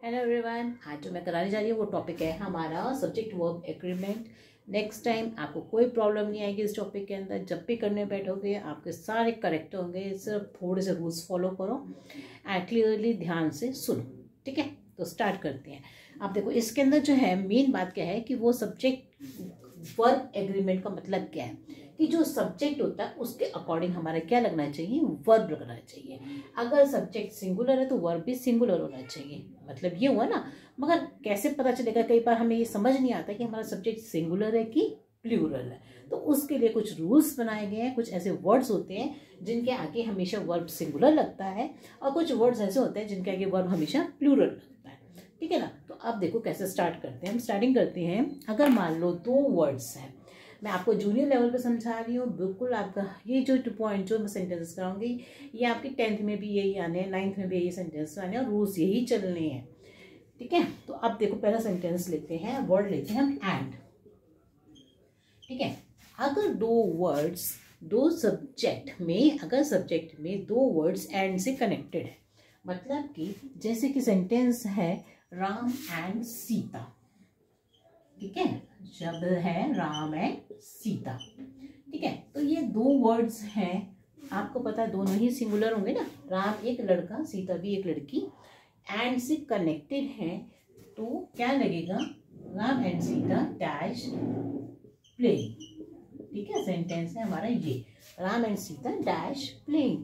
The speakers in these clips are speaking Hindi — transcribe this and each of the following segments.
हेलो एवरीवन, आज जो मैं कराने जा रही हूँ वो टॉपिक है हमारा subject verb agreement. Next time आपको कोई प्रॉब्लम नहीं आएगी इस टॉपिक के अंदर। जब भी करने बैठोगे आपके सारे करेक्ट होंगे। सिर्फ थोड़े से रूल्स फॉलो करो एंड क्लियरली ध्यान से सुनो। ठीक है, तो स्टार्ट करते हैं। आप देखो इसके अंदर जो है मेन बात क्या है कि वो सब्जेक्ट वर्ब एग्रीमेंट का मतलब क्या है कि जो सब्जेक्ट होता है उसके अकॉर्डिंग हमारा क्या लगना चाहिए, वर्ब लगना चाहिए। अगर सब्जेक्ट सिंगुलर है तो वर्ब भी सिंगुलर होना चाहिए। मतलब ये हुआ ना। मगर कैसे पता चलेगा, कई बार हमें ये समझ नहीं आता कि हमारा सब्जेक्ट सिंगुलर है कि प्लूरल है। तो उसके लिए कुछ रूल्स बनाए गए हैं। कुछ ऐसे वर्ड्स होते हैं जिनके आगे हमेशा वर्ब सिंगुलर लगता है और कुछ वर्ड्स ऐसे होते हैं जिनके आगे वर्ब हमेशा प्लूरल लगता है। ठीक है ना। तो अब देखो कैसे स्टार्ट करते हैं। हम स्टार्टिंग करते हैं। अगर मान लो दो वर्ड्स हैं, मैं आपको जूनियर लेवल पे समझा रही हूँ। बिल्कुल आपका ये जो 2 पॉइंट जो मैं सेंटेंस कराऊंगी ये आपकी 10th में भी यही आने हैं, 9th में भी यही सेंटेंस आने हैं और रूल्स यही चलने हैं। ठीक है, तो अब देखो पहला सेंटेंस लेते हैं, वर्ड लेते हैं हम एंड। ठीक है, अगर दो सब्जेक्ट में, अगर सब्जेक्ट में दो वर्ड्स एंड से कनेक्टेड है, मतलब कि जैसे कि सेंटेंस है राम एंड सीता। ठीक है, शब्द है राम एंड सीता। ठीक है, तो ये दो वर्ड्स हैं। आपको पता है दोनों ही सिंगुलर होंगे ना। राम एक लड़का, सीता भी एक लड़की, एंड से कनेक्टेड है तो क्या लगेगा, Ram and Sita dash playing. ठीक है, सेंटेंस है हमारा ये, Ram and Sita dash playing,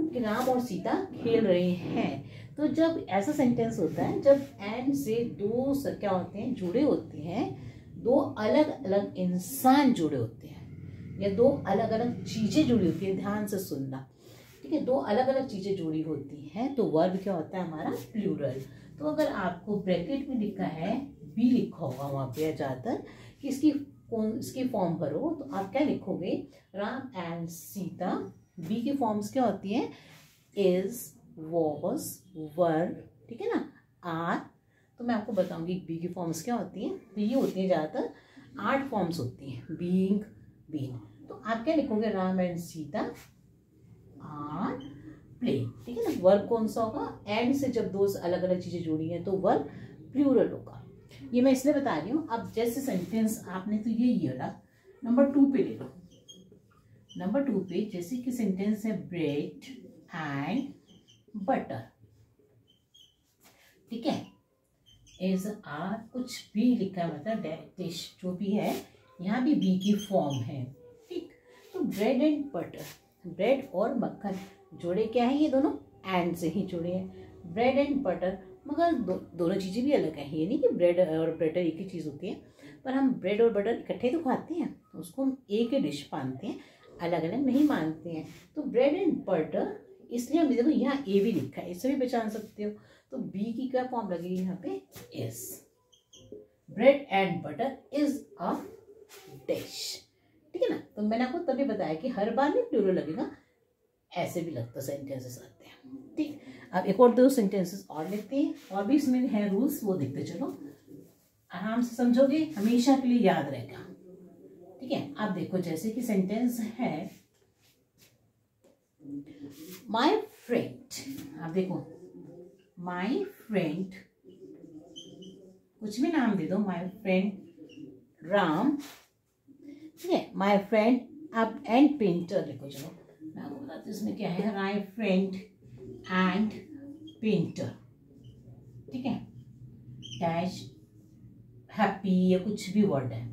कि राम और सीता खेल रहे हैं। तो जब ऐसा सेंटेंस होता है जब एंड से दो क्या होते हैं, जुड़े होते हैं, दो अलग अलग इंसान जुड़े होते हैं या दो अलग अलग चीजें जुड़ी होती है। ध्यान से सुनना। ठीक है, दो अलग अलग चीजें जुड़ी होती हैं तो वर्ब क्या होता है हमारा, प्लूरल। तो अगर आपको ब्रैकेट में लिखा है, बी लिखा होगा वहां पे ज्यादातर कि इसकी फॉर्म भरो, तो आप क्या लिखोगे, राम एंड सीता। बी की फॉर्म्स क्या होती हैं, इज, वॉज, वर। ठीक है ना, आर। तो मैं आपको बताऊंगी बी की फॉर्म्स क्या होती हैं। तो ये होती है ज्यादातर 8 फॉर्म्स होती हैं, बीइंग, बीइंग। तो आप क्या लिखोगे, Ram and Sita are playing. ठीक है ना, वर्ब कौन सा होगा, एंड से जब दो अलग अलग चीजें जुड़ी हैं तो वर्ब प्लूरल होगा। ये मैं इसलिए बता रही हूँ। अब जैसे सेंटेंस आपने तो ये वाला नंबर 2 पे ले लो। नंबर 2 पे जैसे कि सेंटेंस है ब्रेड एंड बटर। ठीक है, इज आर कुछ भी लिखा है, मतलब डिश जो भी है, यहाँ भी बी की फॉर्म है। ठीक, तो ब्रेड एंड बटर, ब्रेड और मक्खन जोड़े क्या है, ये दोनों एंड से ही जुड़े हैं, ब्रेड एंड बटर। मगर दोनों चीजें भी अलग है। ये नहीं कि ब्रेड और बटर एक ही चीज होती है, पर हम ब्रेड और बटर इकट्ठे तो खाते हैं, तो उसको हम एक ही डिश मानते हैं, अलग अलग नहीं मानते हैं। तो ब्रेड एंड बटर, इसलिए हम देखो यहाँ ए भी लिखा है, इससे भी पहचान सकते हो। तो बी की क्या फॉर्म लगेगी यहाँ पे, is. Bread and butter is a dish. ठीक है ना, तो मैंने आपको तभी बताया कि हर बार में प्लूरल लगेगा, ऐसे भी लगता सेंटेंसेस आते हैं। ठीक, अब एक और 2 सेंटेंसेस और लिखते हैं, और भी इसमें है रूल्स, वो देखते चलो, आराम से समझोगे, हमेशा के लिए याद रहेगा। ठीक है, आप देखो जैसे कि सेंटेंस है माय फ्रेंड। आप देखो माय फ्रेंड, कुछ भी नाम दे दो, माय फ्रेंड राम। ठीक है, माय फ्रेंड, आप एंड पेंटर लिखो। चलो मैं आपको बताती हूँ इसमें क्या है, माय फ्रेंड एंड पेंटर। ठीक है, डैश हैप्पी या कुछ भी वर्ड है।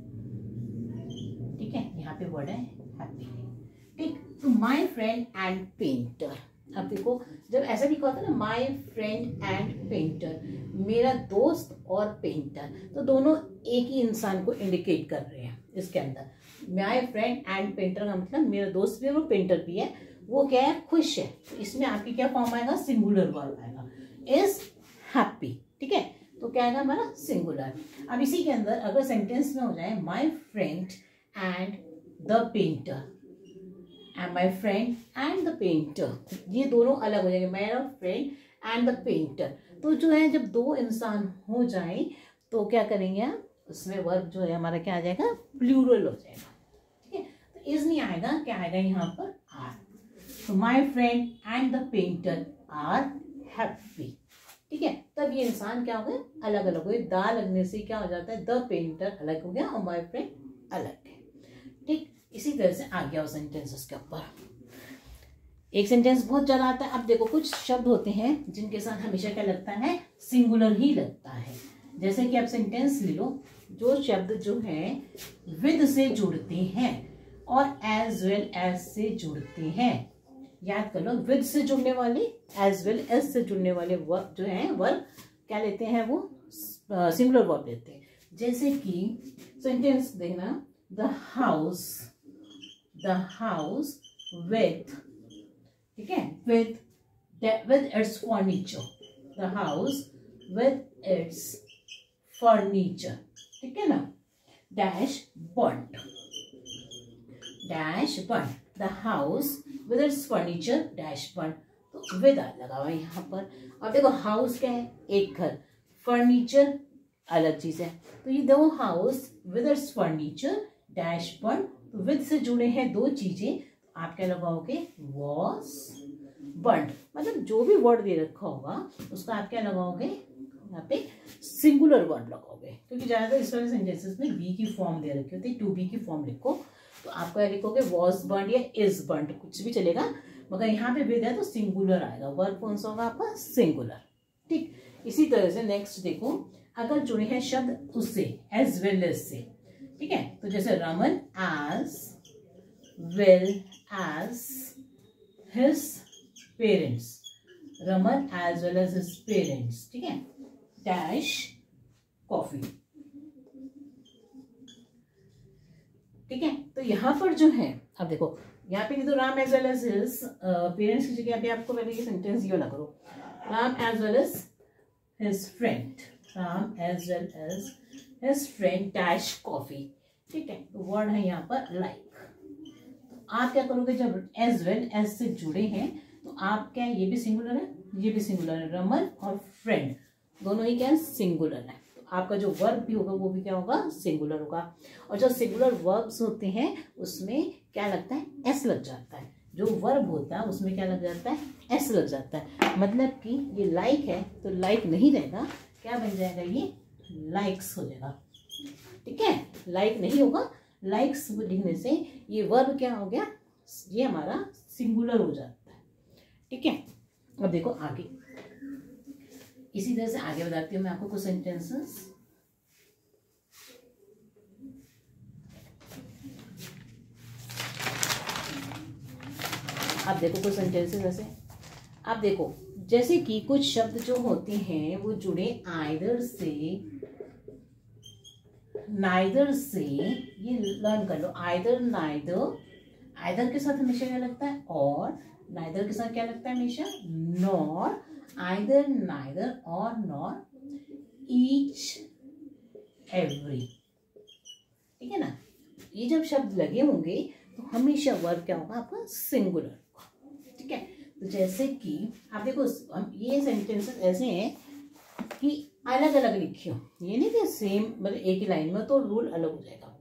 ठीक है, यहाँ पे वर्ड है हैप्पी। ठीक, तो माय फ्रेंड एंड पेंटर। अब देखो जब ऐसा लिखा होता है ना, माय फ्रेंड एंड पेंटर, मेरा दोस्त और पेंटर, तो दोनों एक ही इंसान को इंडिकेट कर रहे हैं इसके अंदर। माय फ्रेंड एंड पेंटर का मतलब मेरा दोस्त भी है और पेंटर भी है, वो क्या है, खुश है। तो इसमें आपकी क्या फॉर्म आएगा, सिंगुलर वर्ब आएगा, इज हैप्पी। ठीक है, तो क्या आएगा हमारा, सिंगुलर। अब इसी के अंदर अगर सेंटेंस में हो जाए my friend and the painter, and my friend and the painter, ये दोनों अलग हो जाएंगे, मेरा फ्रेंड एंड द पेंटर। तो जो है जब दो इंसान हो जाए तो क्या करेंगे आप, उसमें वर्ब जो है हमारा क्या आ जाएगा, प्लूरल हो जाएगा। ठीक है, तो इज नहीं आएगा, क्या आएगा यहाँ पर, आर। तो my friend and the painter are happy. ठीक है, तब ये इंसान क्या हो गया, अलग अलग हो गए। दा लगने से क्या हो जाता है, द पेंटर अलग हो गया और माय फ्रेंड अलग है। ठीक, इसी तरह से आ गया वो सेंटेंसेस के ऊपर। एक सेंटेंस बहुत ज्यादा आता है। अब देखो कुछ शब्द होते हैं जिनके साथ हमेशा क्या लगता है, सिंगुलर ही लगता है। जैसे कि आप सेंटेंस ले लो, जो शब्द जो है विद से जुड़ते हैं और एज वेल एज से जुड़ते हैं। याद कर लो, विद से जुड़ने वाले, एज वेल एज से जुड़ने वाले वर्ब जो है, वर्ब क्या लेते हैं, वो सिंगुलर वर्ब लेते हैं। जैसे कि सेंटेंस देखना, द हाउस विथ, ठीक है, with its furniture, the house with its furniture, ठीक है ना, dash burnt, the house with its furniture dash burnt, तो with लगा हुआ यहाँ पर। अब देखो हाउस क्या है, एक घर, फर्नीचर अलग चीज है, तो ये दो house with its furniture dash burn, तो विद से जुड़े हैं दो चीजें, आप क्या लगाओगे, वॉज बर्न। मतलब जो भी वर्ड दे रखा होगा उसका आप क्या लगाओगे, यहाँ पे सिंगुलर वर्ड लगाओगे, क्योंकि ज्यादातर इस वाले सेंटेंसेस में बी की फॉर्म दे रखी होती है, टू बी की फॉर्म लिखो, तो आप क्या लिखोगे, वॉज बर्न या इज बर्न, कुछ भी चलेगा, मगर यहाँ पे विद है तो सिंगुलर आएगा, वर्ब कौन सा होगा आपका, सिंगुलर। ठीक, इसी तरह से नेक्स्ट देखो, अगर जुड़े हैं शब्द उससे, एज वेल एज से, ठीक है, तो जैसे Raman as well as his parents, Raman as well as his parents, ठीक है, डैश कॉफी, ठीक है। तो यहाँ पर जो है, अब देखो यहाँ पे तो Ram as well as his parents की जगह पे आपको पहले ये सेंटेंस ये वाला करो, Ram as well as his friend, Ram as well as his friend dash coffee, ठीक है। तो वर्ड है यहाँ पर लाइक, तो आप क्या करोगे, जब एज वेल एज से जुड़े हैं तो आप क्या, ये भी सिंगुलर है, ये भी सिंगुलर है, रमन और फ्रेंड दोनों ही क्या है, सिंगुलर है, तो आपका जो वर्ब भी होगा वो भी क्या होगा, सिंगुलर होगा। और जो सिंगुलर वर्ब्स होते हैं उसमें क्या लगता है, एस लग जाता है, जो वर्ब होता है उसमें क्या लग जाता है, एस लग जाता है। मतलब कि ये लाइक है तो लाइक नहीं रहेगा, क्या बन जाएगा, ये लाइक्स हो जाएगा, ठीक है, लाइक नहीं होगा, लाइक्स लिखने से ये वर्ब क्या हो गया, ये हमारा सिंगुलर हो जाता है, ठीक है। अब देखो आगे, इसी तरह से आगे बताती हूँ मैं आपको कुछ सेंटेंसेस। अब देखो कुछ सेंटेंसेस ऐसे, अब देखो जैसे कि कुछ शब्द जो होते हैं वो जुड़े आइदर से, नाइदर से, ये लर्न कर लो, आइदर नाइदर, आइदर के साथ हमेशा क्या लगता है, और नाइदर के साथ क्या लगता है हमेशा, नॉर, आइदर नाइदर और नॉर, ईच एवरी, ठीक है ना। ये जब शब्द लगे होंगे तो हमेशा वर्ब क्या होगा आपका, सिंगुलर होगा, ठीक है। तो जैसे कि आप देखो, हम ये सेंटेंसेस ऐसे हैं कि अलग अलग लिखियो, ये नहीं कि सेम मतलब एक ही लाइन में, तो रूल अलग हो जाएगा।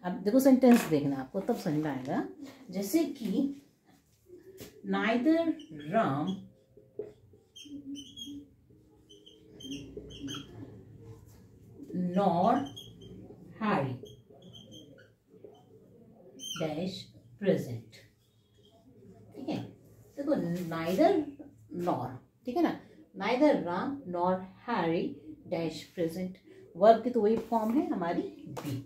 अब देखो सेंटेंस देखना आपको तब समझ में आएगा। जैसे कि neither Ram nor Harry dash present, ठीक है। देखो नाइदर नॉर, ठीक है ना, neither Ram nor Harry dash present, verb की तो वही फॉर्म है हमारी बी,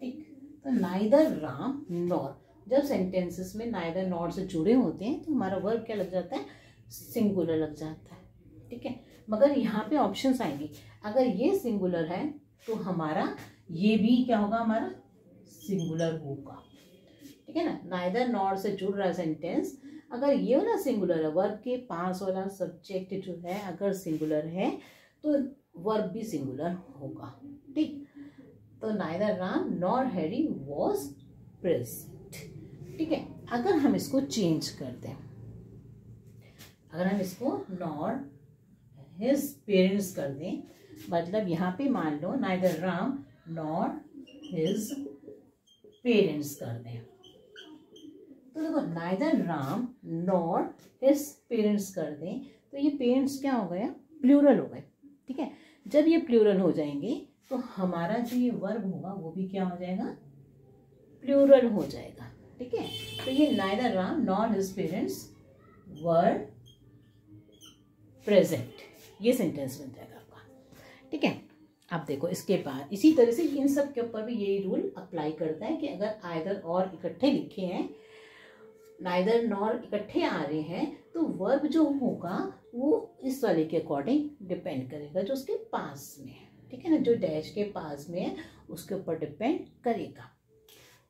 ठीक। तो नाइदर राम नॉर, जब सेंटेंसेस में नाइदर नॉर से जुड़े होते हैं तो हमारा वर्ब क्या लग जाता है, सिंगुलर लग जाता है, ठीक है। मगर यहाँ पे ऑप्शंस आएंगे, अगर ये सिंगुलर है तो हमारा ये भी क्या होगा, हमारा सिंगुलर होगा, ठीक है ना। नाइदर नॉर से जुड़ रहा है सेंटेंस, अगर ये वाला सिंगुलर है, वर्ब के पास वाला सब्जेक्ट जो है अगर सिंगुलर है तो वर्ब भी सिंगुलर होगा, ठीक। तो neither Ram nor Harry was present, ठीक है। अगर हम इसको चेंज कर दें, अगर हम इसको नॉर हिज पेरेंट्स कर दें, मतलब यहाँ पे मान लो neither Ram nor his parents कर दें, तो देखो neither Ram nor his parents कर दें, तो ये पेरेंट्स क्या हो गया, प्लूरल हो गए। ठीक है, जब ये प्लूरल हो जाएंगे तो हमारा जो ये वर्ब होगा वो भी क्या हो जाएगा, प्लूरल हो जाएगा। ठीक है, तो ये neither Ram nor his parents were present, ये सेंटेंस बन जाएगा आपका। ठीक है, अब देखो इसके बाद इसी तरह से इन सब के ऊपर भी यही रूल अप्लाई करता है कि अगर आइदर और इकट्ठे लिखे हैं, नाइदर नॉर इकट्ठे आ रहे हैं, तो वर्ब जो होगा वो इस वाले के अकॉर्डिंग डिपेंड करेगा जो उसके पास में है। ठीक है ना, जो डैश के पास में है उसके ऊपर डिपेंड करेगा।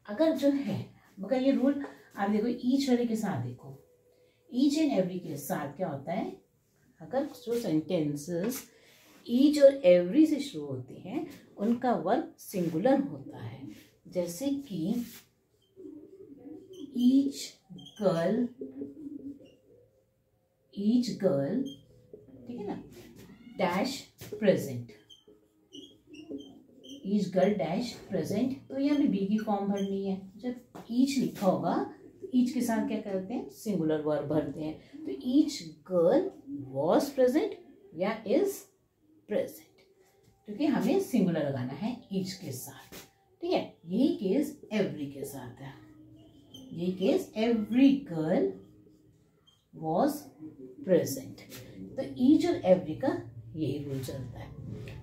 अगर जो है, मगर ये रूल आप देखो ईच वाले के साथ देखो, ईच एंड एवरी के साथ क्या होता है, अगर जो सेंटेंसेस ईच और एवरी से शुरू होते हैं उनका वर्ब सिंगुलर होता है। जैसे कि ईच गर्ल, ठीक है ना, dash present, each girl dash present, तो यहाँ पे बी की फॉर्म भरनी है। जब ईच लिखा होगा तो ईच के साथ क्या करते हैं, सिंगुलर वर्ब भरते हैं। तो ईच गर्ल वॉज प्रेजेंट या इज प्रेजेंट, क्योंकि हमें सिंगुलर लगाना है ईच के साथ। ठीक है, यही केस एवरी के साथ है, यही case every girl was present. तो ईच और एवरी का यही रूल चलता है।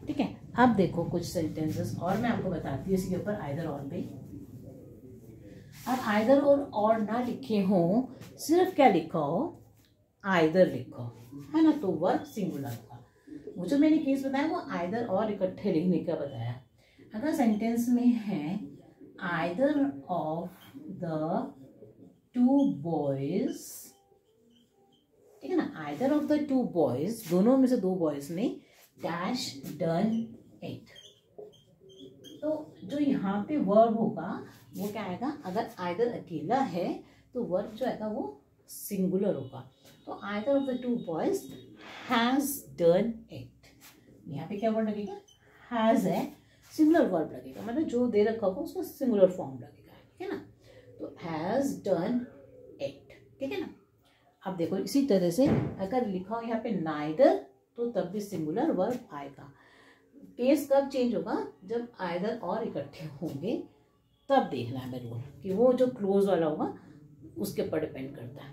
ठीक है, अब देखो कुछ सेंटेंसेस और मैं आपको बताती हूँ इसके ऊपर आइदर और पे। अब आइदर और ना लिखे हो, सिर्फ क्या लिखा हो, आइदर लिखो, है ना, तो वर्ब सिंगुलर होगा। वो जो मैंने केस बताया वो आइदर और इकट्ठे लिखने का बताया। अगर सेंटेंस में है either of the two boys, ठीक है ना, either of the two boys, दोनों में से दो बॉयज ने डैश डन इट, तो जो यहाँ पे वर्ब होगा वो क्या आएगा, अगर आइदर अकेला है तो वर्ब जो आएगा वो सिंगुलर होगा। तो either of the two boys has done it, यहाँ पे क्या वर्ड लगेगा, हैज है, सिंगुलर वर्ब लगेगा, मतलब जो दे रखा होगा उसका सिंगुलर फॉर्म लगेगा। ठीक है ना, तो हैज डन इट। ठीक है ना, अब देखो इसी तरह से अगर लिखा हो यहाँ पे नाइदर, तो तब भी सिंगुलर वर्ब आएगा। केस कब चेंज होगा, जब आइदर और इकट्ठे होंगे, तब देखना है मेरे को कि वो जो क्लोज वाला होगा उसके ऊपर डिपेंड करता है।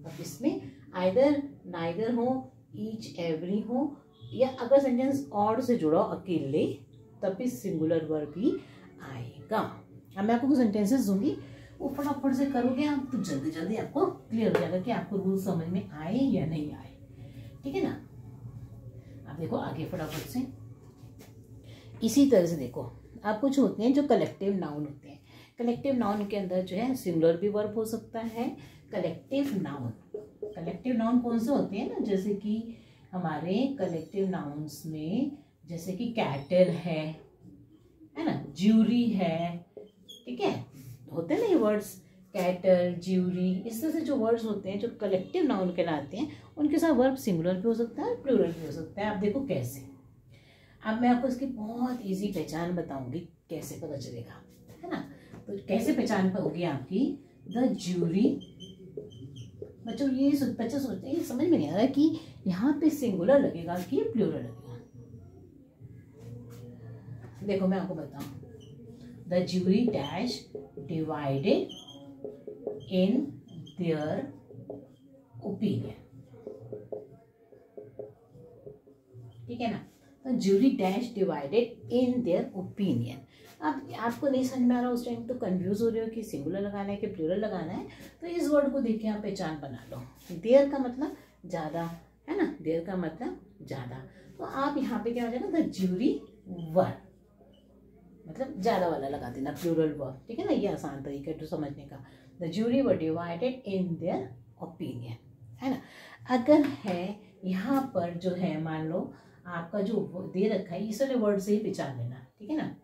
अब इसमें आइदर नाइदर हो, ईच एवरी हो, या अगर सेंटेंस और से जुड़ा हो अकेले, तब भी सिंगुलर वर्ब ही आएगा। अब मैं आपको कुछ सेंटेंसेस दूंगी, वो फटाफट से करोगे आप तो जल्दी जल्दी आपको क्लियर हो जाएगा कि आपको रूल समझ में आए या नहीं आए। ठीक है ना, आप देखो आगे फटाफट से इसी तरह से देखो, आप कुछ होते हैं जो कलेक्टिव नाउन होते हैं। कलेक्टिव नाउन के अंदर जो है सिंगुलर भी वर्ब हो सकता है। कलेक्टिव नाउन कौन से होते हैं ना, जैसे कि हमारे कलेक्टिव नाउन्स में जैसे कि कैटल है ना, ज्यूरी है, ठीक है, होते हैं ना ये वर्ड्स, कैटल, ज्यूरी, इस तरह से जो वर्ड्स होते हैं जो कलेक्टिव नाउन कहलाते हैं, उनके साथ वर्ब सिंगुलर भी हो सकता है, प्लूरल भी हो सकता है। आप देखो कैसे, अब मैं आपको इसकी बहुत इजी पहचान बताऊंगी कैसे पता चलेगा, है ना। तो कैसे पहचान होगी आपकी, द ज्यूरी। बच्चों ये बच्चे सोचते हैं, समझ में नहीं आ रहा कि यहाँ पे सिंगुलर लगेगा कि प्लूरल लगेगा। देखो मैं आपको बताऊं, the jury dash divided in their opinion, ठीक है ना, तो jury dash divided in their opinion. अब आपको नहीं समझ में आ रहा उस टाइम, तो कंफ्यूज हो रहे हो कि सिंगुलर लगाना है कि प्लूरल लगाना है, तो इस वर्ड को देख के आप पहचान बना लो। देयर का मतलब ज्यादा, है ना, देयर का मतलब ज्यादा, तो आप यहाँ पे क्या हो जाएगा, द ज्यूरी वर, मतलब ज्यादा वाला लगा देना, प्लूरल वर्ब। ठीक है ना, ये आसान तरीका है तो समझने का। The jury were divided in their opinion, है ना। अगर है यहाँ पर जो है, मान लो आपका जो दे रखा है इस वाले वर्ड से ही पहचान लेना, ठीक है ना।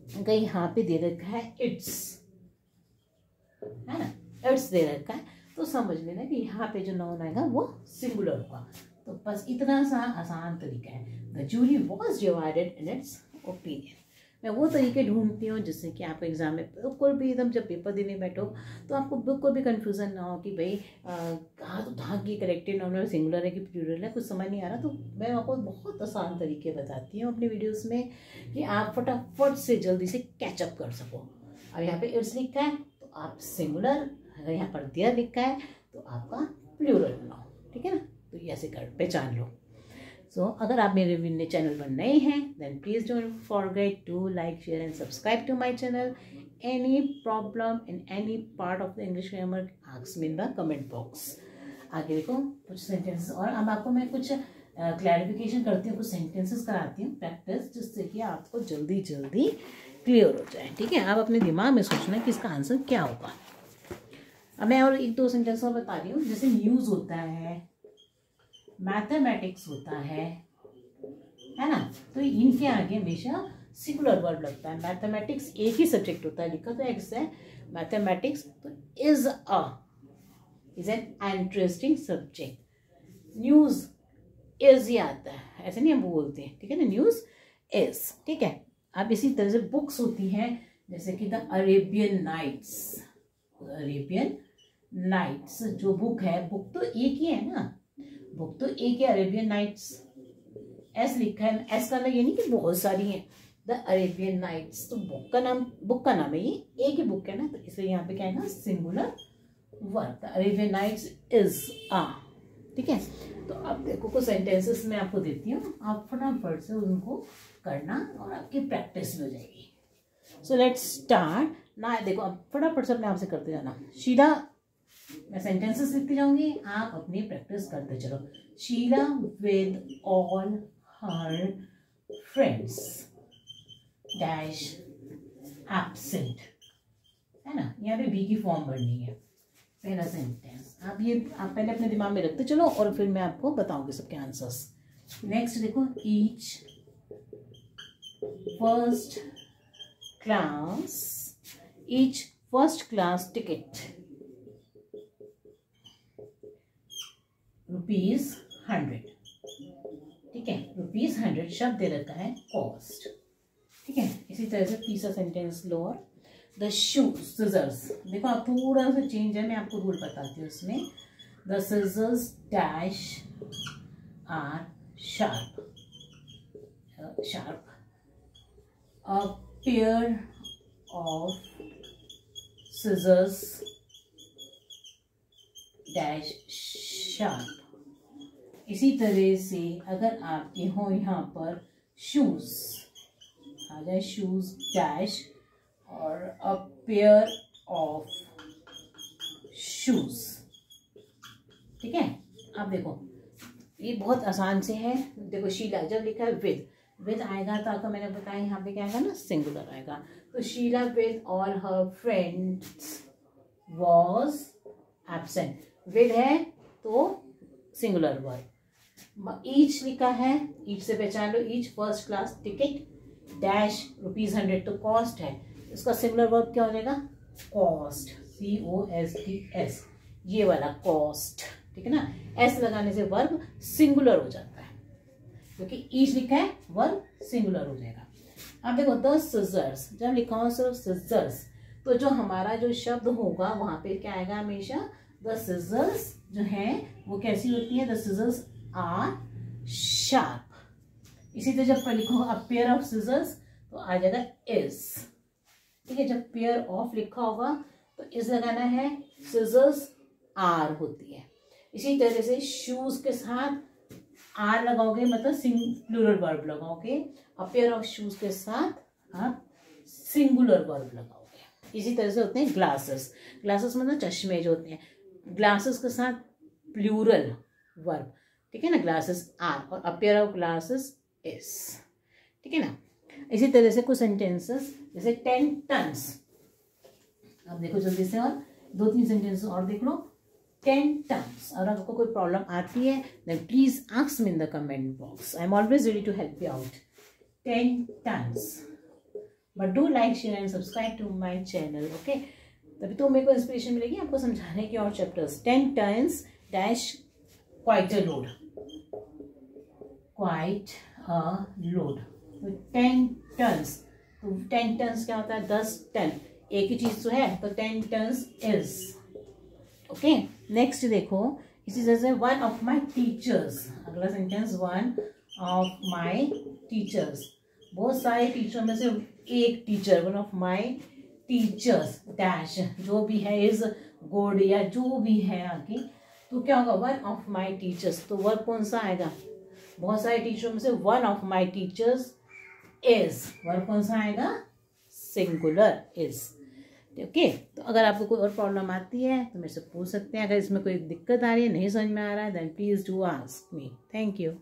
अगर यहाँ पे दे रखा है इट्स, है ना, इट्स दे रखा है, तो समझ लेना कि यहाँ पे जो नाउन आएगा वो सिंगुलर होगा। तो बस इतना सा आसान तरीका है। The jury was divided in its opinion. मैं वो तरीके ढूंढती हूँ जिससे कि आप एग्ज़ाम में बिल्कुल भी एकदम जब पेपर देने बैठो तो आपको बिल्कुल भी कन्फ्यूज़न ना हो कि भाई कहाँ तो कहाँ की करेक्टेड नाउन सिंगुलर है कि प्लूरल है, कुछ समझ नहीं आ रहा। तो मैं आपको बहुत आसान तरीके बताती हूँ अपनी वीडियोज़ में कि आप फटाफट से जल्दी से कैचअप कर सको। अब यहाँ पे इट्स लिखा है तो आप सिंगुलर, अगर यहाँ पर देयर लिखा है तो आपका प्लूरल नाउन, ठीक है ना। तो ये ऐसे कर पहचान लो। सो अगर आप मेरे चैनल पर नए हैं then please don't forget to like share and subscribe to my channel. Any problem in any part of the English grammar ask me in the comment box. आगे देखो कुछ सेंटेंसेस, और अब आपको मैं कुछ क्लैरिफिकेशन करती हूँ, कुछ सेंटेंसेस कराती हूँ प्रैक्टिस, जिससे कि आपको जल्दी जल्दी क्लियर हो जाए, ठीक है। आप अपने दिमाग में सोचना कि इसका आंसर क्या होगा। अब मैं और एक दो सेंटेंस और बता रही हूँ। जैसे न्यूज़ होता है, मैथमेटिक्स होता है ना, तो इनके आगे हमेशा सिंगुलर वर्ब लगता है। मैथमेटिक्स एक ही सब्जेक्ट होता है, लिखा तो एक्स है मैथमेटिक्स, तो is an interesting subject. News is he आता है, ऐसे नहीं हम बोलते हैं, ठीक है ना, न्यूज़ इज, ठीक है। अब इसी तरह से बुक्स होती हैं, जैसे कि the Arabian Nights. Arabian Nights जो बुक है, बुक तो एक ही है ना, बुक तो एक है, अरेबियन नाइट्स एस लिखा है, एस का ये नहीं कि बहुत सारी हैं, द अरेबियन नाइट्स, तो बुक का नाम है, ये एक ही बुक है ना, तो इसलिए यहाँ पे क्या है ना, singular verb. The Arabian Nights is आ, ठीक है। तो अब देखो कुछ सेंटेंसेस मैं आपको देती हूँ, आप फटाफट से उनको करना और आपकी प्रैक्टिस भी हो जाएगी। सो लेट्स स्टार्ट ना। देखो अब फटाफट से अपने आप से करते जाना। शीला, मैं सेंटेंसेस लिखती जाऊंगी, आप अपनी प्रैक्टिस करते चलो। Sheela with all her friends dash absent, है ना, यहाँ पे बी की फॉर्म भरनी है। पहला सेंटेंस आप पहले अपने दिमाग में रखते चलो और फिर मैं आपको बताऊंगी सबके आंसर्स। नेक्स्ट देखो, ईच फर्स्ट क्लास टिकट ₹100, ठीक है, ₹100 शब्द दे रखा है कॉस्ट, ठीक है। इसी तरह से तीसरा सेंटेंस लो, और द शूज सिजर्स, देखो आप थोड़ा सा चेंज है, मैं आपको रूल बताती हूँ इसमें। The scissors dash are sharp, a pair of scissors dash sharp. इसी तरह से अगर आपके हो यहाँ पर शूज आ जाए, शूज डैश और अ पेयर ऑफ शूज, ठीक है। अब देखो ये बहुत आसान से है। देखो शीला जब लिखा है विद आएगा तो आपको मैंने बताया यहाँ पे क्या आएगा ना, सिंगुलर आएगा। तो Sheela with all her friends was absent, with है तो सिंगुलर वर्ब। ईच लिखा है, ईच से पहचान लो, each first class ticket dash ₹100, तो कॉस्ट है, इसका सिंगुलर वर्ब क्या हो जाएगा, कॉस्ट, COST, ये वाला कॉस्ट, ठीक है ना। एस लगाने से वर्ब सिंगुलर हो जाता है, क्योंकि ईच लिखा है वर्ब सिंगुलर हो जाएगा। अब देखो द सिजर्स, जब लिखा हो सिर्फ सिजर्स, तो जो हमारा जो शब्द होगा वहां पे क्या आएगा, हमेशा द सिजर्स जो है वो कैसी होती है, द सिजर्स आर शार्प। इसी तरह जब लिखो अ पेयर ऑफ सिजर्स तो आ जाएगा इज, ठीक है। जब पेयर ऑफ लिखा होगा तो इज लगाना है, सिजर्स आर होती है। इसी तरह से शूज के साथ आर लगाओगे मतलब प्लूरल वर्ब लगाओगे, अ पेयर ऑफ शूज के साथ आप सिंगुलर वर्ब लगाओगे। इसी तरह से होते हैं ग्लासेस, ग्लासेस मतलब चश्मे जो होते हैं, ग्लासेस के साथ प्लूरल वर्ब, ठीक है ना, ग्लासेस आर और अ पेयर ऑफ ग्लासेस इज, ठीक है ना। इसी तरह से कुछ सेंटेंसेस जैसे 10 टन्स, अब देखो जल्दी से और 2-3 सेंटेंसेस और देख लो। 10 टन्स, और आपको कोई प्रॉब्लम आती है then please ask me in the comment box, I am always ready to help you out. 10 tons, but do like share and subscribe to my channel, okay, तभी तो मेरे को इंस्पिरेशन मिलेगी आपको समझाने की और chapters. 10 tons dash quite a load, quite a load, 10 tons तो 10 टन्स क्या होता है, 10 टन, एक ही चीज तो है, तो 10 टन्स इज। ओके, नेक्स्ट देखो, इसी तरह से वन ऑफ माई टीचर्स, अगला sentence one of my teachers, बहुत सारे टीचर में से एक teacher, one of my teachers dash, जो भी है इज गुड या जो भी है आगे, तो क्या होगा, वन ऑफ माई टीचर्स, तो वर्ब कौन सा आएगा, बहुत सारे टीचरों में से one of my teachers is, verb कौन सा आएगा, सिंगुलर इज। ओके, तो अगर आपको कोई और प्रॉब्लम आती है तो मेरे से पूछ सकते हैं, अगर इसमें कोई दिक्कत आ रही है, नहीं समझ में आ रहा है, then please do ask me. Thank you.